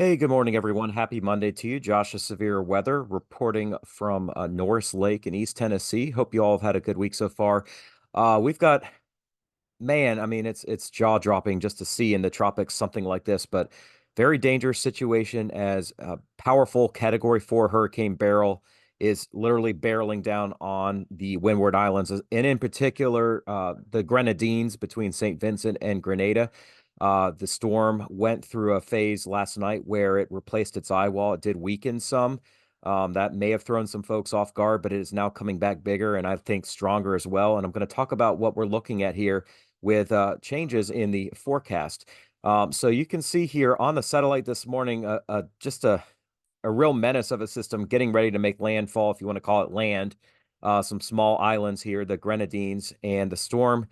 Hey, good morning, everyone. Happy Monday to you. Josh of Severe Weather reporting from Norris Lake in East Tennessee. Hope you all have had a good week so far. We've got, man, I mean, it's jaw-dropping just to see in the tropics something like this, but very dangerous situation as a powerful Category 4 Hurricane Beryl is literally barreling down on the Windward Islands, and in particular, the Grenadines between St. Vincent and Grenada. The storm went through a phase last night where it replaced its eye wall. It did weaken some. That may have thrown some folks off guard, but it is now coming back bigger and I think stronger as well. And I'm going to talk about what we're looking at here with changes in the forecast. So you can see here on the satellite this morning, just a real menace of a system getting ready to make landfall, if you want to call it land. Some small islands here, the Grenadines, and the storm.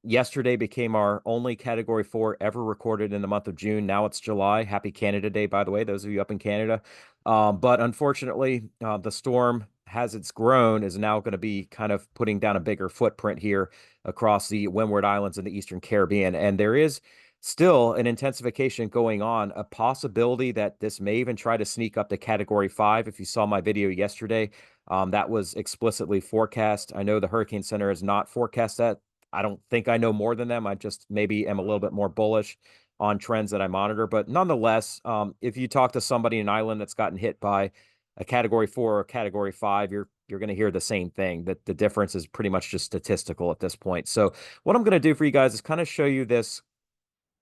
Yesterday became our only Category 4 ever recorded in the month of June. Now it's July. Happy Canada Day, by the way, those of you up in Canada. But unfortunately, the storm, as it's grown, is now going to be kind of putting down a bigger footprint here across the Windward Islands in the Eastern Caribbean. And there is still an intensification going on, a possibility that this may even try to sneak up to Category 5. If you saw my video yesterday, that was explicitly forecast. I know the Hurricane Center has not forecast that. I don't think I know more than them. I just maybe am a little bit more bullish on trends that I monitor. But nonetheless, if you talk to somebody in an island that's gotten hit by a Category 4 or Category 5, you're going to hear the same thing, that the difference is pretty much just statistical at this point. So what I'm going to do for you guys is kind of show you this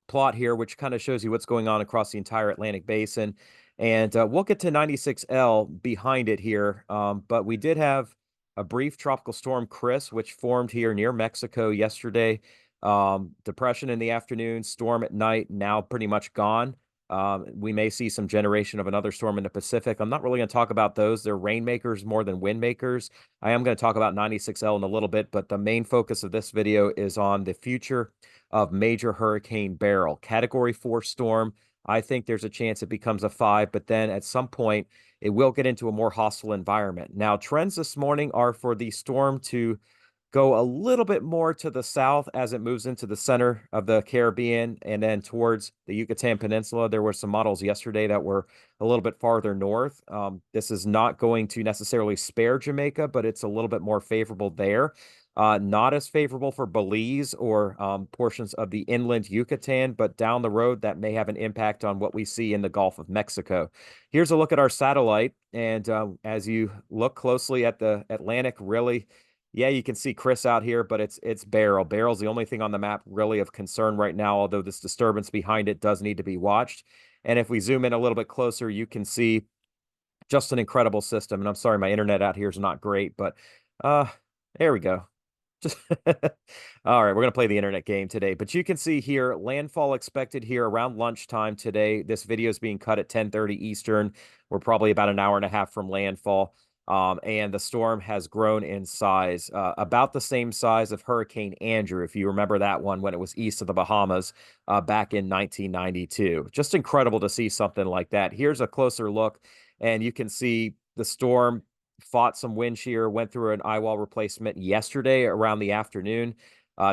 plot here, which kind of shows you what's going on across the entire Atlantic basin. And we'll get to 96L behind it here. But we did have a brief tropical storm, Chris, which formed here near Mexico yesterday. Depression in the afternoon, storm at night, now pretty much gone. We may see some generation of another storm in the Pacific. I'm not really going to talk about those. They're rainmakers more than wind makers. I am going to talk about 96L in a little bit, but the main focus of this video is on the future of Major Hurricane Beryl. Category 4 storm. I think there's a chance it becomes a 5, but then at some point it will get into a more hostile environment. Now, trends this morning are for the storm to go a little bit more to the south as it moves into the center of the Caribbean and then towards the Yucatan Peninsula. There were some models yesterday that were a little bit farther north. This is not going to necessarily spare Jamaica, but it's a little bit more favorable there. Not as favorable for Belize or portions of the inland Yucatan, but down the road, that may have an impact on what we see in the Gulf of Mexico. Here's a look at our satellite. And as you look closely at the Atlantic, really, yeah, you can see Chris out here, but it's Beryl. Beryl's the only thing on the map really of concern right now, although this disturbance behind it does need to be watched. And if we zoom in a little bit closer, you can see just an incredible system. And I'm sorry, my internet out here is not great, but uh, there we go. Just all right, we're gonna play the internet game today, but you can see here landfall expected here around lunchtime today. This video is being cut at 10:30 Eastern. We're probably about an hour and a half from landfall. And the storm has grown in size, about the same size of Hurricane Andrew, if you remember that one when it was east of the Bahamas back in 1992. Just incredible to see something like that. Here's a closer look, and you can see the storm fought some wind shear, went through an eye wall replacement yesterday around the afternoon.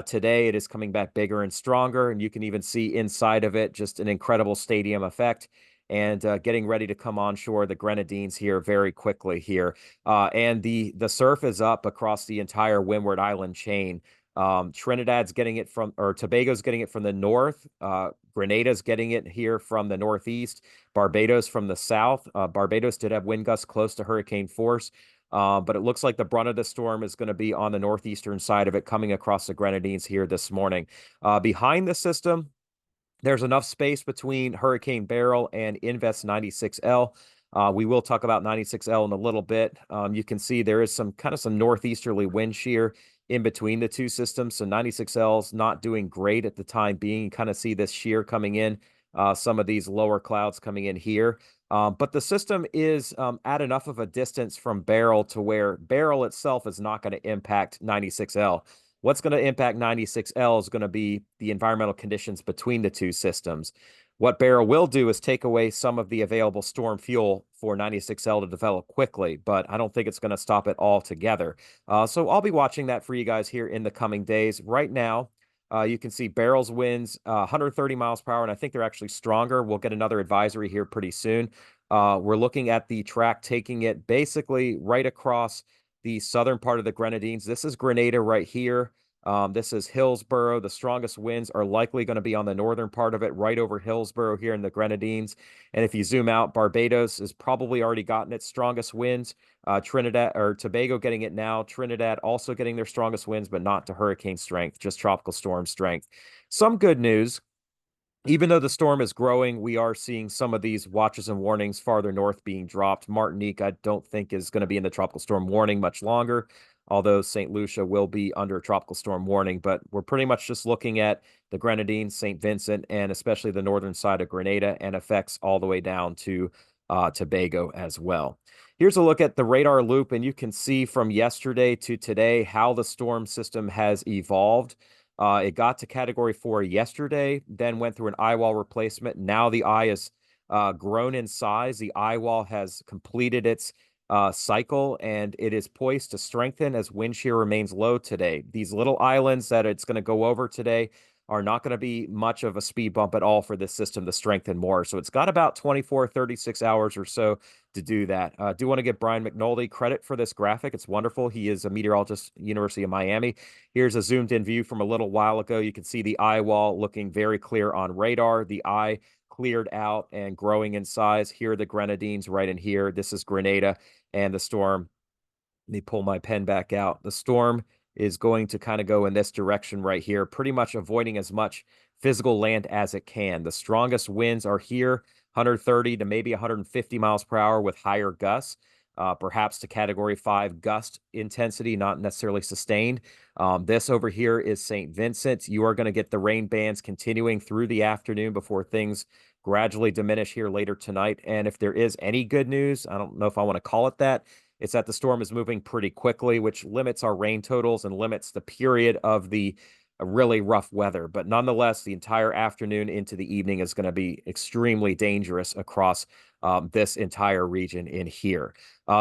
Today, it is coming back bigger and stronger, and you can even see inside of it just an incredible stadium effect and getting ready to come on shore, the Grenadines here very quickly here. And the surf is up across the entire Windward Island chain. Trinidad's getting it from, or Tobago's getting it from the north. Grenada's getting it here from the northeast. Barbados from the south. Barbados did have wind gusts close to hurricane force. But it looks like the brunt of the storm is going to be on the northeastern side of it, coming across the Grenadines here this morning. Behind the system, there's enough space between Hurricane Beryl and Invest 96L. We will talk about 96L in a little bit. You can see there is some northeasterly wind shear in between the two systems. So 96L is not doing great at the time being. You kind of see this shear coming in, some of these lower clouds coming in here. But the system is at enough of a distance from Beryl to where Beryl itself is not going to impact 96L. What's going to impact 96L is going to be the environmental conditions between the two systems. What Beryl will do is take away some of the available storm fuel for 96L to develop quickly, but I don't think it's going to stop it altogether. So I'll be watching that for you guys here in the coming days. Right now, You can see Beryl's winds 130 miles per hour, and I think they're actually stronger. We'll get another advisory here pretty soon. We're looking at the track taking it basically right across the southern part of the Grenadines. This is Grenada right here. This is Hillsborough. The strongest winds are likely going to be on the northern part of it, right over Hillsborough here in the Grenadines. And if you zoom out, Barbados has probably already gotten its strongest winds. Trinidad or Tobago getting it now. Trinidad also getting their strongest winds, but not to hurricane strength, just tropical storm strength. Some good news. Even though the storm is growing, we are seeing some of these watches and warnings farther north being dropped. Martinique, I don't think, is going to be in the tropical storm warning much longer, although St. Lucia will be under a tropical storm warning. But we're pretty much just looking at the Grenadines, St. Vincent, and especially the northern side of Grenada, and effects all the way down to Tobago as well. Here's a look at the radar loop, and you can see from yesterday to today how the storm system has evolved. It got to Category 4 yesterday, then went through an eye wall replacement. Now the eye is grown in size. The eye wall has completed its cycle, and it is poised to strengthen as wind shear remains low today. These little islands that it's going to go over today are not going to be much of a speed bump at all for this system to strengthen more. So it's got about 24, 36 hours or so to do that. I do want to give Brian McNulty credit for this graphic. It's wonderful. He is a meteorologist, University of Miami. Here's a zoomed in view from a little while ago. You can see the eye wall looking very clear on radar. The eye cleared out and growing in size. Here are the Grenadines right in here. This is Grenada and the storm. Let me pull my pen back out. The storm is going to kind of go in this direction right here, pretty much avoiding as much physical land as it can. The strongest winds are here, 130 to maybe 150 miles per hour with higher gusts, perhaps to Category 5 gust intensity, not necessarily sustained. This over here is St. Vincent. You are going to get the rain bands continuing through the afternoon before things gradually diminish here later tonight. And if there is any good news, I don't know if I want to call it that, it's that the storm is moving pretty quickly, which limits our rain totals and limits the period of the really rough weather. But nonetheless, the entire afternoon into the evening is going to be extremely dangerous across this entire region in here.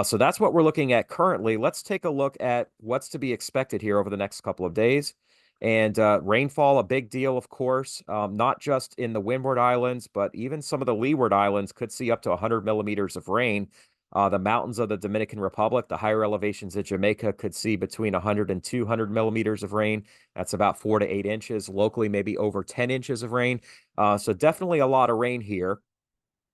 So that's what we're looking at currently. Let's take a look at what's to be expected here over the next couple of days. And rainfall, a big deal, of course, not just in the Windward Islands, but even some of the Leeward Islands could see up to 100 millimeters of rain. The mountains of the Dominican Republic, the higher elevations of Jamaica could see between 100 and 200 millimeters of rain. That's about 4 to 8 inches. Locally, maybe over 10 inches of rain. So definitely a lot of rain here,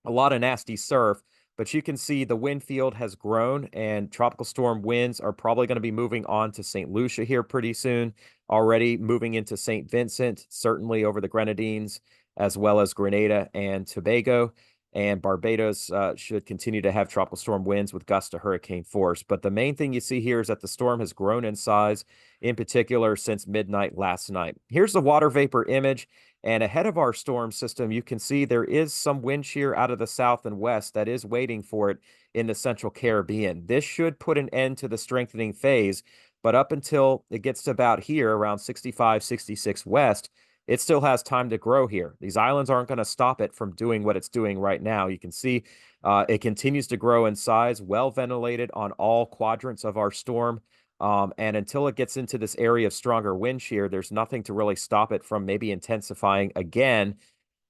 a lot of nasty surf. But you can see the wind field has grown, and tropical storm winds are probably going to be moving on to St. Lucia here pretty soon. Already moving into St. Vincent, certainly over the Grenadines, as well as Grenada and Tobago. And Barbados should continue to have tropical storm winds with gusts to hurricane force. But the main thing you see here is that the storm has grown in size, in particular since midnight last night. Here's the water vapor image. And ahead of our storm system, you can see there is some wind shear out of the south and west that is waiting for it in the central Caribbean. This should put an end to the strengthening phase. But up until it gets to about here, around 65, 66 west, it still has time to grow here. These islands aren't going to stop it from doing what it's doing right now. You can see it continues to grow in size, well ventilated on all quadrants of our storm. And until it gets into this area of stronger wind shear, there's nothing to really stop it from maybe intensifying again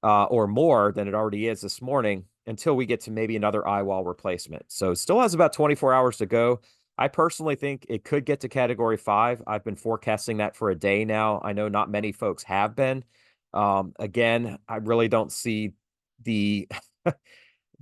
or more than it already is this morning until we get to maybe another eye wall replacement. So it still has about 24 hours to go. I personally think it could get to Category 5. I've been forecasting that for a day now. I know not many folks have been. Again, I really don't see the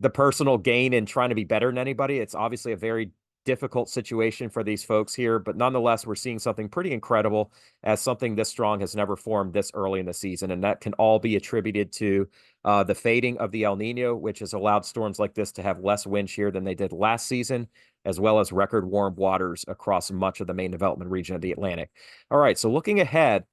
the personal gain in trying to be better than anybody. It's obviously a very difficult situation for these folks here, but nonetheless, we're seeing something pretty incredible as something this strong has never formed this early in the season. And that can all be attributed to the fading of the El Nino, which has allowed storms like this to have less wind shear than they did last season, as well as record warm waters across much of the main development region of the Atlantic. All right, so looking ahead,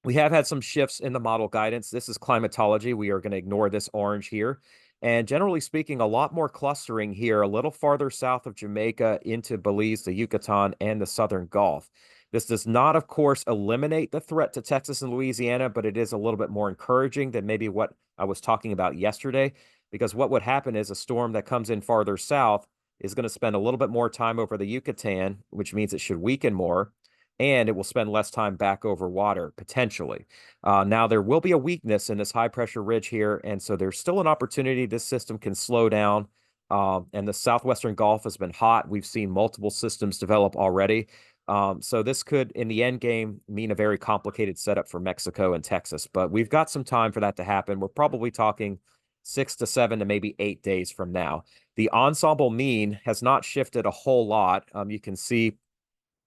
we have had some shifts in the model guidance. This is climatology. We are going to ignore this orange here. And generally speaking, a lot more clustering here, a little farther south of Jamaica into Belize, the Yucatan, and the Southern Gulf. This does not, of course, eliminate the threat to Texas and Louisiana, but it is a little bit more encouraging than maybe what I was talking about yesterday, because what would happen is a storm that comes in farther south is going to spend a little bit more time over the Yucatan, which means it should weaken more. and it will spend less time back over water potentially. Now, there will be a weakness in this high pressure ridge here, and so there's still an opportunity this system can slow down. And the southwestern Gulf has been hot. We've seen multiple systems develop already. So this could, in the end game, mean a very complicated setup for Mexico and Texas. But we've got some time for that to happen. We're probably talking 6 to 7 to maybe 8 days from now. The ensemble mean has not shifted a whole lot. You can see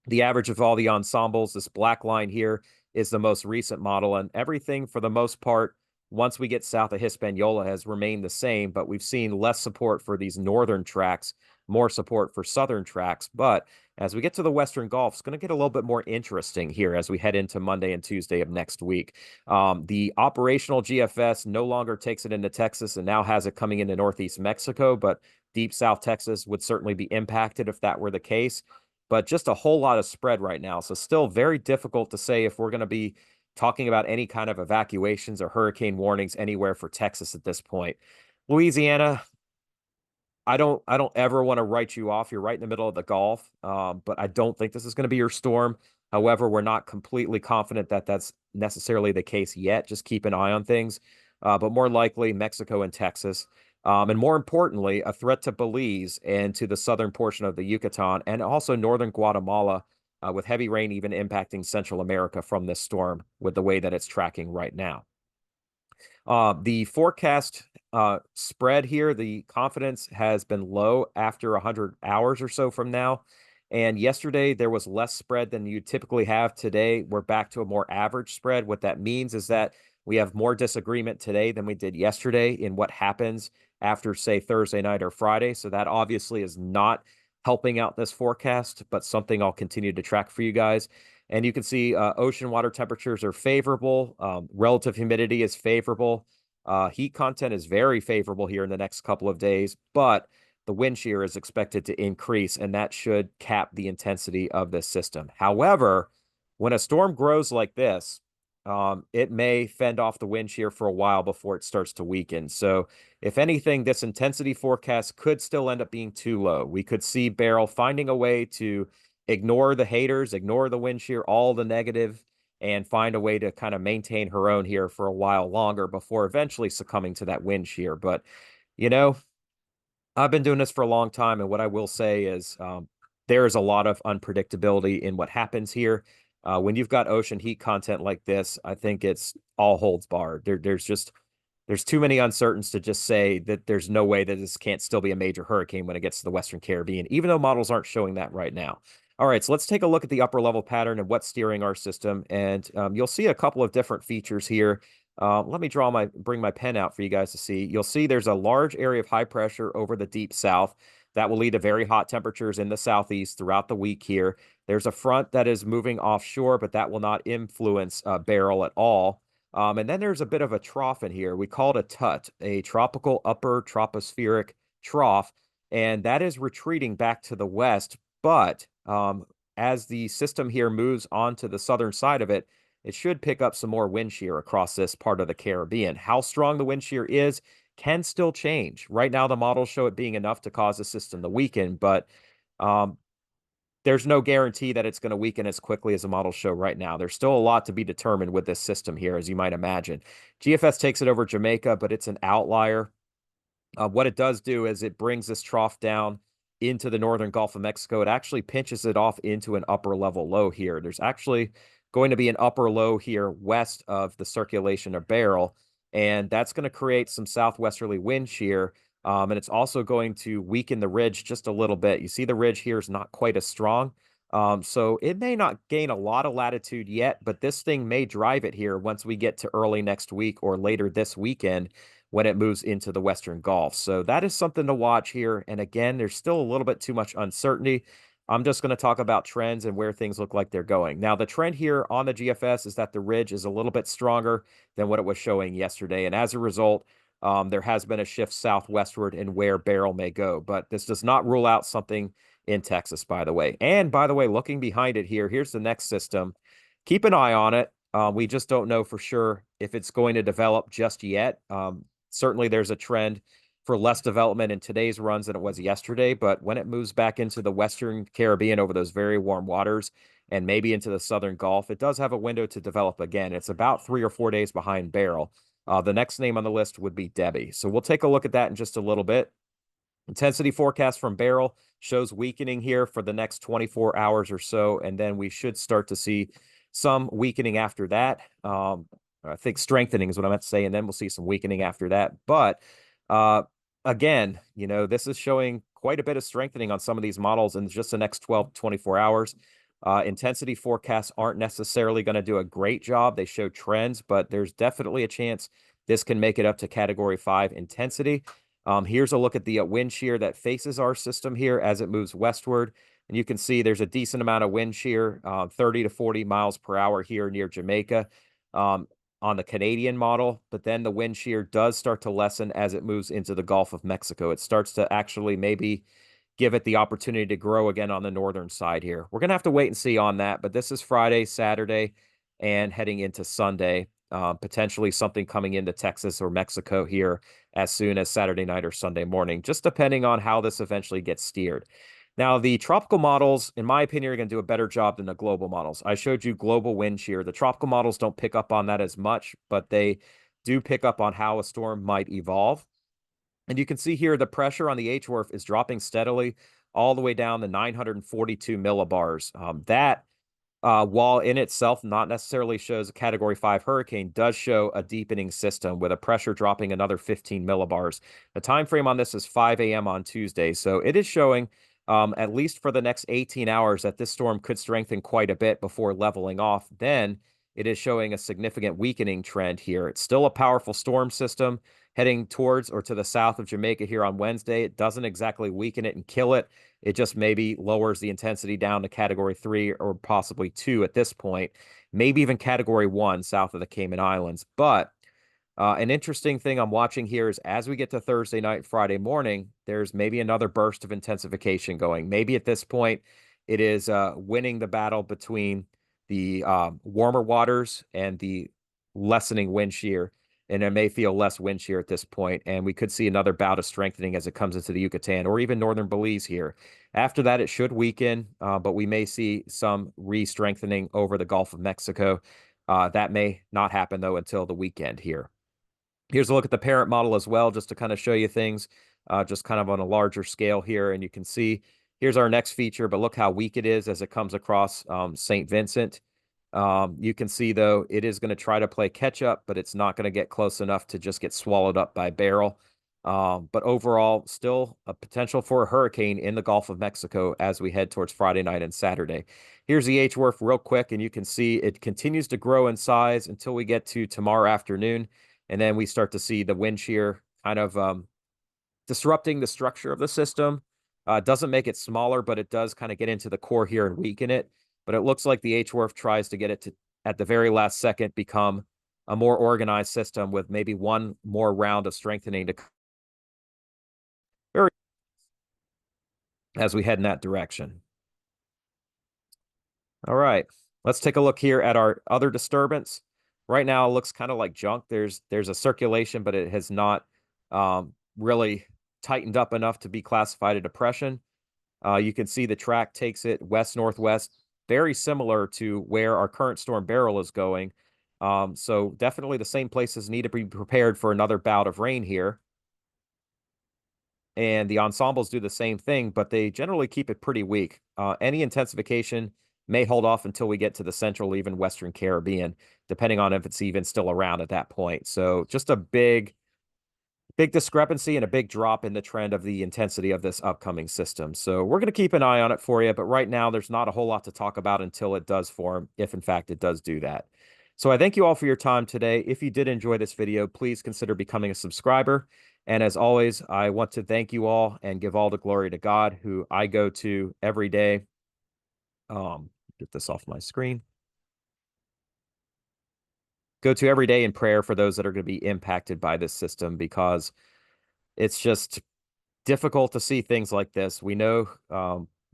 the average of all the ensembles. This black line here is the most recent model, and everything for the most part, once we get south of Hispaniola, has remained the same, but we've seen less support for these northern tracks, more support for southern tracks. But as we get to the Western Gulf, it's going to get a little bit more interesting here as we head into Monday and Tuesday of next week. The operational GFS no longer takes it into Texas and now has it coming into Northeast Mexico, but deep South Texas would certainly be impacted if that were the case. But just a whole lot of spread right now. So still very difficult to say if we're going to be talking about any kind of evacuations or hurricane warnings anywhere for Texas at this point. Louisiana, I don't ever want to write you off. You're right in the middle of the Gulf, but I don't think this is going to be your storm. However, we're not completely confident that that's necessarily the case yet. Just keep an eye on things. But more likely, Mexico and Texas. And more importantly, a threat to Belize and to the southern portion of the Yucatan and also northern Guatemala, with heavy rain even impacting Central America from this storm with the way that it's tracking right now. The forecast spread here, the confidence has been low after 100 hours or so from now. And yesterday, there was less spread than you typically have. Today, we're back to a more average spread. What that means is that we have more disagreement today than we did yesterday in what happens after, say, Thursday night or Friday. So that obviously is not helping out this forecast, but something I'll continue to track for you guys. And you can see ocean water temperatures are favorable. Relative humidity is favorable. Heat content is very favorable here in the next couple of days, but the wind shear is expected to increase, and that should cap the intensity of this system. However, when a storm grows like this, it may fend off the wind shear for a while before it starts to weaken. So if anything, this intensity forecast could still end up being too low. We could see Beryl finding a way to ignore the haters, ignore the wind shear, all the negative, and find a way to kind of maintain her own here for a while longer before eventually succumbing to that wind shear. But, you know, I've been doing this for a long time, and what I will say is there is a lot of unpredictability in what happens here. When you've got ocean heat content like this, I think it's all holds barred. There's too many uncertainties to just say that there's no way that this can't still be a major hurricane when it gets to the Western Caribbean, even though models aren't showing that right now. All right, so let's take a look at the upper level pattern and what's steering our system. And you'll see a couple of different features here. Let me bring my pen out for you guys to see. You'll see there's a large area of high pressure over the deep south that will lead to very hot temperatures in the southeast throughout the week here. There's a front that is moving offshore, but that will not influence Beryl at all. And then there's a bit of a trough in here. We call it a TUT, a tropical upper tropospheric trough, and that is retreating back to the west. But as the system here moves onto the southern side of it, it should pick up some more wind shear across this part of the Caribbean. How strong the wind shear is can still change. Right now, the models show it being enough to cause the system to weaken, but there's no guarantee that it's going to weaken as quickly as the models show right now. There's still a lot to be determined with this system here, as you might imagine. GFS takes it over Jamaica, but it's an outlier. What it does do is it brings this trough down into the northern Gulf of Mexico. It actually pinches it off into an upper level low here. There's actually going to be an upper low here west of the circulation of Beryl, and that's going to create some southwesterly wind shear. And it's also going to weaken the ridge just a little bit. You see the ridge here is not quite as strong. So it may not gain a lot of latitude yet, but this thing may drive it here once we get to early next week or later this weekend when it moves into the Western Gulf. So that is something to watch here. And again, there's still a little bit too much uncertainty. I'm just going to talk about trends and where things look like they're going. Now, the trend here on the GFS is that the ridge is a little bit stronger than what it was showing yesterday. And as a result, there has been a shift southwestward in where Beryl may go. But this does not rule out something in Texas, by the way. And by the way, looking behind it here, here's the next system. Keep an eye on it. We just don't know for sure if it's going to develop just yet. Certainly, there's a trend for less development in today's runs than it was yesterday. But when it moves back into the Western Caribbean over those very warm waters and maybe into the Southern Gulf, it does have a window to develop again. It's about 3 or 4 days behind Beryl. The next name on the list would be Debbie. So we'll take a look at that in just a little bit. Intensity forecast from Beryl shows weakening here for the next 24 hours or so, and then we should start to see some weakening after that. I think strengthening is what I meant to say, and then we'll see some weakening after that. But again, this is showing quite a bit of strengthening on some of these models in just the next 12 to 24 hours. Intensity forecasts aren't necessarily going to do a great job. They show trends, but there's definitely a chance this can make it up to Category 5 intensity. Here's a look at the wind shear that faces our system here as it moves westward. And you can see there's a decent amount of wind shear, 30 to 40 miles per hour here near Jamaica on the Canadian model. But then the wind shear does start to lessen as it moves into the Gulf of Mexico. It starts to actually maybe give it the opportunity to grow again on the northern side here. We're going to have to wait and see on that. But this is Friday, Saturday, and heading into Sunday. Potentially something coming into Texas or Mexico here as soon as Saturday night or Sunday morning, just depending on how this eventually gets steered. Now, the tropical models, in my opinion, are going to do a better job than the global models. I showed you global wind shear. The tropical models don't pick up on that as much, but they do pick up on how a storm might evolve. And you can see here the pressure on the H-wharf is dropping steadily all the way down to 942 millibars. While in itself not necessarily shows a Category 5 hurricane, does show a deepening system with a pressure dropping another 15 millibars. The time frame on this is 5 a.m. on Tuesday, so it is showing, at least for the next 18 hours, that this storm could strengthen quite a bit before leveling off. Then it is showing a significant weakening trend here. It's still a powerful storm system heading towards or to the south of Jamaica here on Wednesday. It doesn't exactly weaken it and kill it. It just maybe lowers the intensity down to Category 3 or possibly 2 at this point, maybe even Category 1 south of the Cayman Islands. But an interesting thing I'm watching here is as we get to Thursday night, Friday morning, there's maybe another burst of intensification going. Maybe at this point, it is winning the battle between the warmer waters and the lessening wind shear. And it may feel less wind shear at this point, and we could see another bout of strengthening as it comes into the Yucatan or even northern Belize here. After that, it should weaken, but we may see some re-strengthening over the Gulf of Mexico. That may not happen, though, until the weekend here. Here's a look at the parent model as well, just to kind of show you things, just kind of on a larger scale here. And you can see, here's our next feature, but look how weak it is as it comes across St. Vincent. You can see, though, it is going to try to play catch up, but it's not going to get close enough to just get swallowed up by Beryl. But overall, still a potential for a hurricane in the Gulf of Mexico as we head towards Friday night and Saturday. Here's the H-wharf real quick, and you can see it continues to grow in size until we get to tomorrow afternoon. And then we start to see the wind shear kind of disrupting the structure of the system. Doesn't make it smaller, but it does kind of get into the core here and weaken it. But it looks like the H-wharf tries to get it to, at the very last second, become a more organized system with maybe one more round of strengthening to as we head in that direction. All right, let's take a look here at our other disturbance. Right now, it looks kind of like junk. There's a circulation, but it has not really tightened up enough to be classified a depression. You can see the track takes it west-northwest, very similar to where our current storm Beryl is going. So definitely the same places need to be prepared for another bout of rain here. And the ensembles do the same thing, but they generally keep it pretty weak. Any intensification may hold off until we get to the central, even Western Caribbean, depending on if it's even still around at that point. So just a big discrepancy and a big drop in the trend of the intensity of this upcoming system. So we're going to keep an eye on it for you, but right now there's not a whole lot to talk about until it does form, if in fact it does do that. So I thank you all for your time today. If you did enjoy this video, please consider becoming a subscriber. And as always, I want to thank you all and give all the glory to God, who I go to every day. Get this off my screen. Go to every day in prayer for those that are going to be impacted by this system, because it's just difficult to see things like this. We know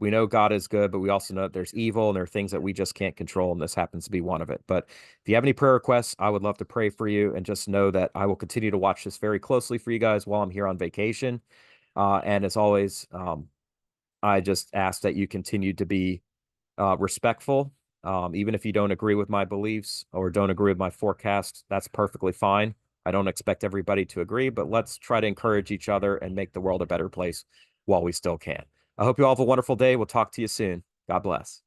we know God is good, but we also know that there's evil and there are things that we just can't control, and this happens to be one of it. But if you have any prayer requests, I would love to pray for you, and just know that I will continue to watch this very closely for you guys while I'm here on vacation. And as always, I just ask that you continue to be respectful. Even if you don't agree with my beliefs or don't agree with my forecast, that's perfectly fine. I don't expect everybody to agree, but let's try to encourage each other and make the world a better place while we still can. I hope you all have a wonderful day. We'll talk to you soon. God bless.